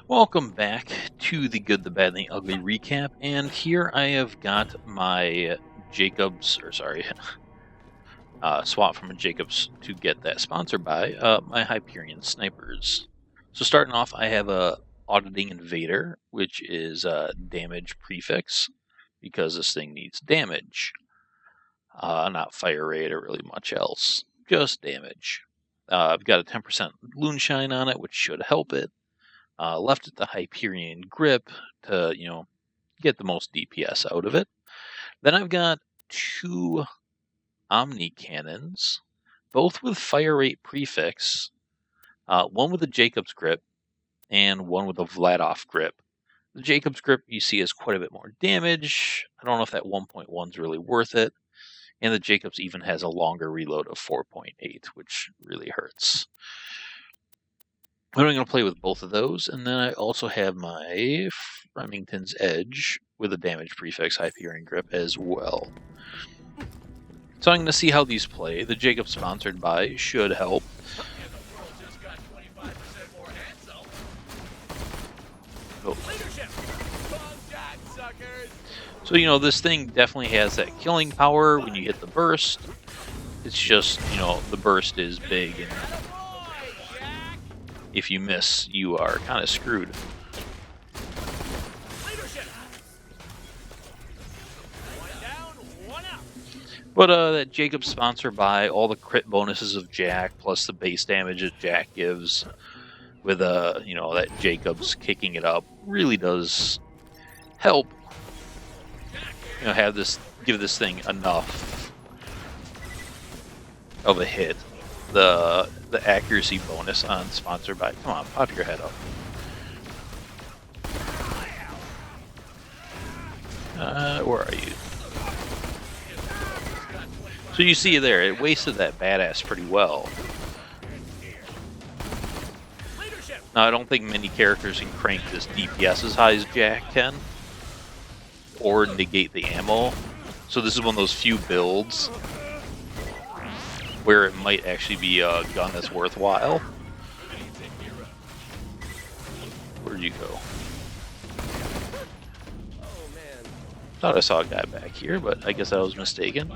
Welcome back to the Good, the Bad, and the Ugly recap, and here I have got my swap from a Jacobs to get that sponsored by my Hyperion snipers. So starting off, I have a Auditing Invader, which is a damage prefix, because this thing needs damage. Not fire rate or really much else, just damage. I've got a 10% Loonshine on it, which should help it. Left it the Hyperion grip to, get the most DPS out of it. Then I've got two Omni Cannons, both with fire rate prefix, one with a Jacob's grip and one with a Vladoff grip. The Jacob's grip you see has quite a bit more damage. I don't know if that 1.1 is really worth it. And the Jacob's even has a longer reload of 4.8, which really hurts. I'm going to play with both of those, and then I also have my Fremington's Edge with a damage prefix Hyperion grip as well. So I'm going to see how these play. The Jacob sponsored by should help. Oh. So, this thing definitely has that killing power when you hit the burst. It's just, the burst is big, and if you miss, you are kind of screwed. But that Jacob's sponsored by all the crit bonuses of Jack, plus the base damage that Jack gives, with that Jacob's kicking it up, really does help. Give this thing enough of a hit. The accuracy bonus on sponsored by. Come on, pop your head up. Where are you? So you see there, it wasted that badass pretty well. Now I don't think many characters can crank this DPS as high as Jack can, or negate the ammo. So this is one of those few builds where it might actually be a gun that's worthwhile. Where'd you go? Thought I saw a guy back here, but I guess I was mistaken.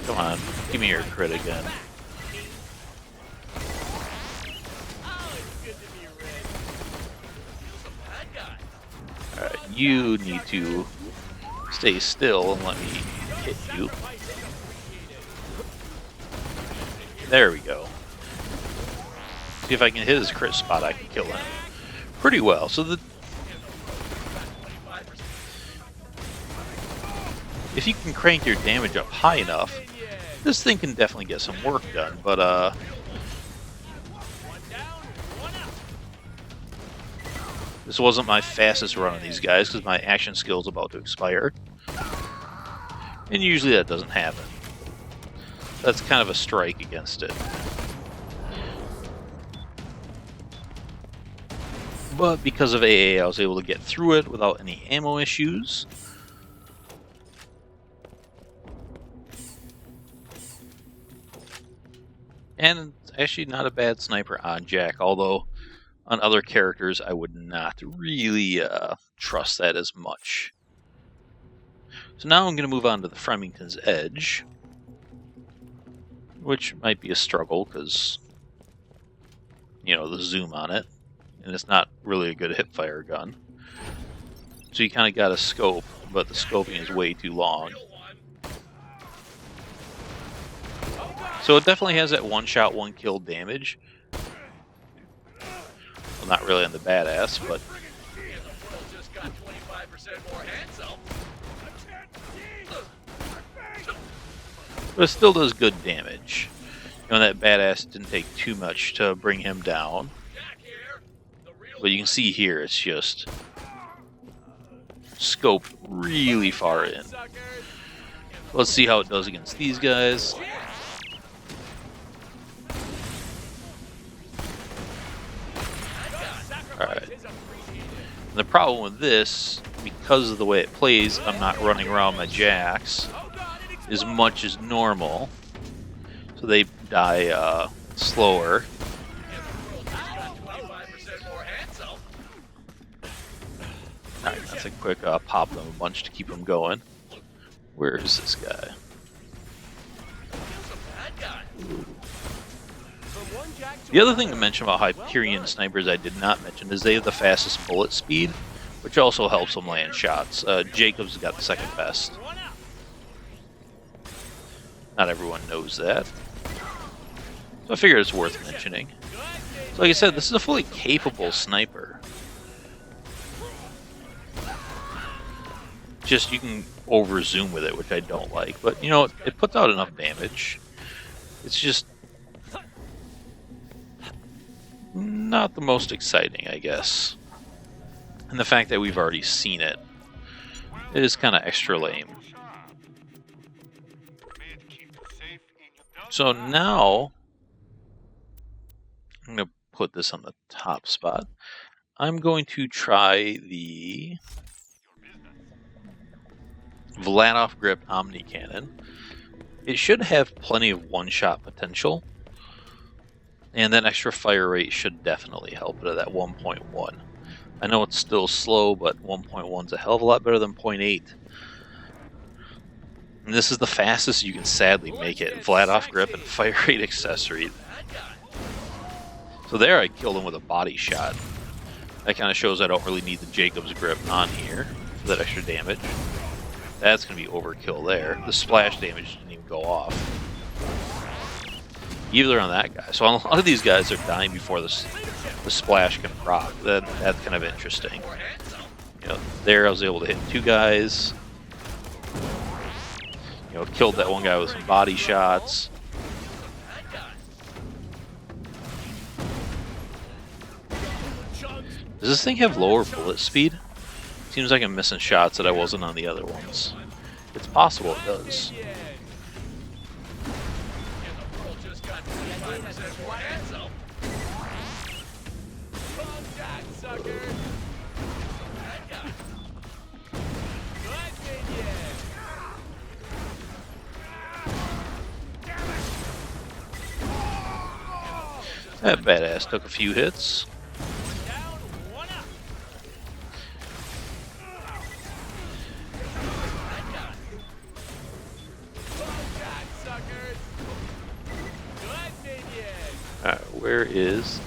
Come on, give me your crit again. Alright, you need to stay still and let me hit you. There we go. See if I can hit his crit spot, I can kill him pretty well. So if you can crank your damage up high enough, this thing can definitely get some work done, but this wasn't my fastest run on these guys because my action skill is about to expire. And usually that doesn't happen. That's kind of a strike against it. But because of AA, I was able to get through it without any ammo issues. And it's actually not a bad sniper on Jack, although on other characters I would not really trust that as much. So now I'm going to move on to the Fremington's Edge, which might be a struggle because, the zoom on it, and it's not really a good hipfire gun. So you kind of got a scope, but the scoping is way too long. So it definitely has that one-shot, one-kill damage. Well, not really on the badass, but it still does good damage. That badass didn't take too much to bring him down. But you can see here, it's just scoped really far in. Let's see how it does against these guys. Alright. The problem with this because of the way it plays, I'm not running around my jacks as much as normal, so they die slower. Alright, that's a quick pop them a bunch to keep them going. Where is this guy? The other thing to mention about Hyperion snipers I did not mention is they have the fastest bullet speed, which also helps them land shots. Jacob's got the second best. Not everyone knows that, so I figured it's worth mentioning. So like I said, this is a fully capable sniper. Just you can over zoom with it, which I don't like, but you know, it puts out enough damage. It's just not the most exciting, I guess. And the fact that we've already seen it is kind of extra lame. So now, I'm going to put this on the top spot. I'm going to try the Vladoff Grip Omni Cannon. It should have plenty of one-shot potential, and that extra fire rate should definitely help it at that 1.1. I know it's still slow, but 1.1 is a hell of a lot better than 0.8. And this is the fastest you can sadly make it. Vladoff Grip and fire rate accessory. So there I killed him with a body shot. That kind of shows I don't really need the Jacob's Grip on here for that extra damage. That's going to be overkill there. The splash damage didn't even go off. Either on that guy. So a lot of these guys are dying before the splash can proc. That's kind of interesting. You know, there I was able to hit two guys. You know, killed that one guy with some body shots. Does this thing have lower bullet speed? Seems like I'm missing shots that I wasn't on the other ones. It's possible it does. That badass took a few hits. Alright, where is...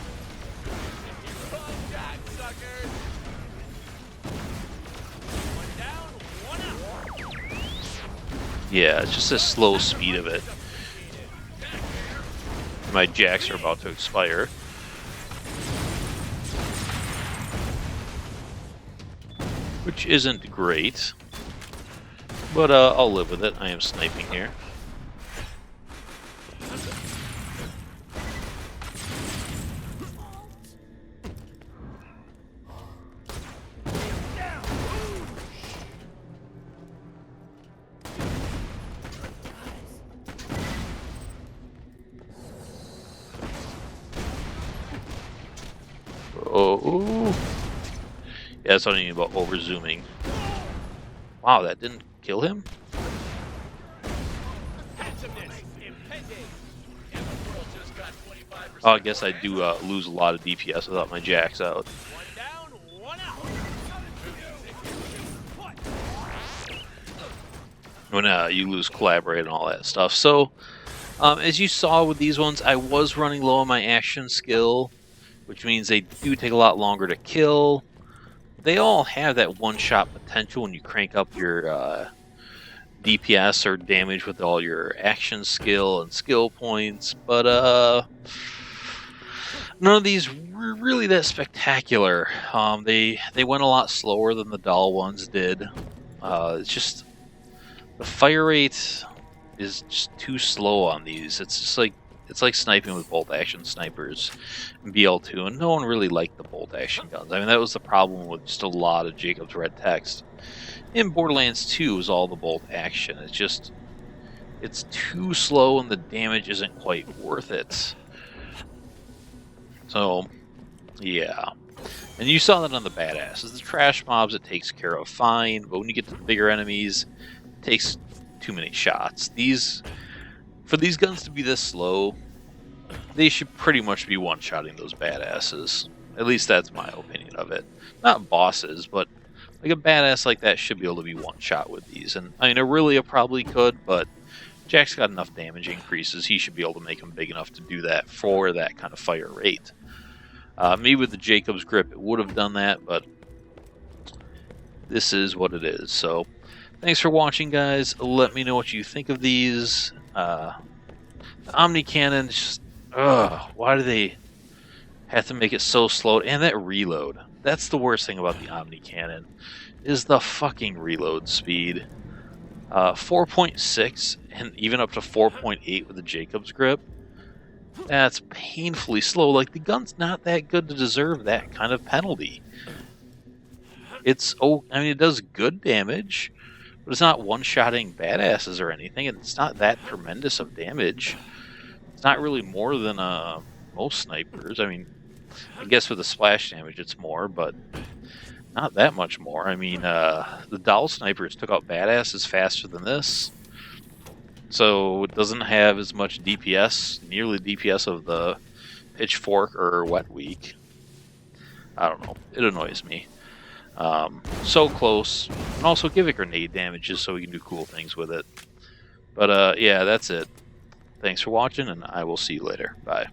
Yeah, it's just the slow speed of it. My jacks are about to expire. Which isn't great. But I'll live with it. I am sniping here. Oh, yeah, that's what I mean about over zooming. Wow, that didn't kill him? Oh, I guess I do lose a lot of DPS without my jacks out. When you lose collaborate and all that stuff. So, as you saw with these ones, I was running low on my action skill, which means they do take a lot longer to kill. They all have that one-shot potential when you crank up your DPS or damage with all your action skill and skill points, but none of these were really that spectacular. They went a lot slower than the doll ones did. It's just the fire rate is just too slow on these. It's like sniping with bolt action snipers in BL2, and no one really liked the bolt action guns. I mean, that was the problem with just a lot of Jacob's Red Text. In Borderlands 2 was all the bolt action. It's too slow and the damage isn't quite worth it. So, yeah. And you saw that on the badasses. The trash mobs it takes care of fine, but when you get to the bigger enemies, it takes too many shots. For these guns to be this slow, they should pretty much be one-shotting those badasses. At least that's my opinion of it. Not bosses, but like a badass like that should be able to be one-shot with these. And I mean, Aurelia probably could, but Jack's got enough damage increases. He should be able to make them big enough to do that for that kind of fire rate. Me with the Jacob's grip, it would have done that, but this is what it is. So, thanks for watching, guys. Let me know what you think of these. The Omni Cannon, just, why do they have to make it so slow? And that reload. That's the worst thing about the Omni Cannon, is the fucking reload speed. 4.6 and even up to 4.8 with the Jacob's grip. That's painfully slow. Like, the gun's not that good to deserve that kind of penalty. It does good damage, but it's not one-shotting badasses or anything. It's not that tremendous of damage. It's not really more than most snipers. I mean, I guess with the splash damage it's more, but not that much more. I mean, the Doll snipers took out badasses faster than this. So it doesn't have as much DPS, nearly DPS of the Pitchfork or Wet Week. I don't know. It annoys me. So close. And also give it grenade damages so we can do cool things with it. But yeah, that's it. Thanks for watching, and I will see you later. Bye.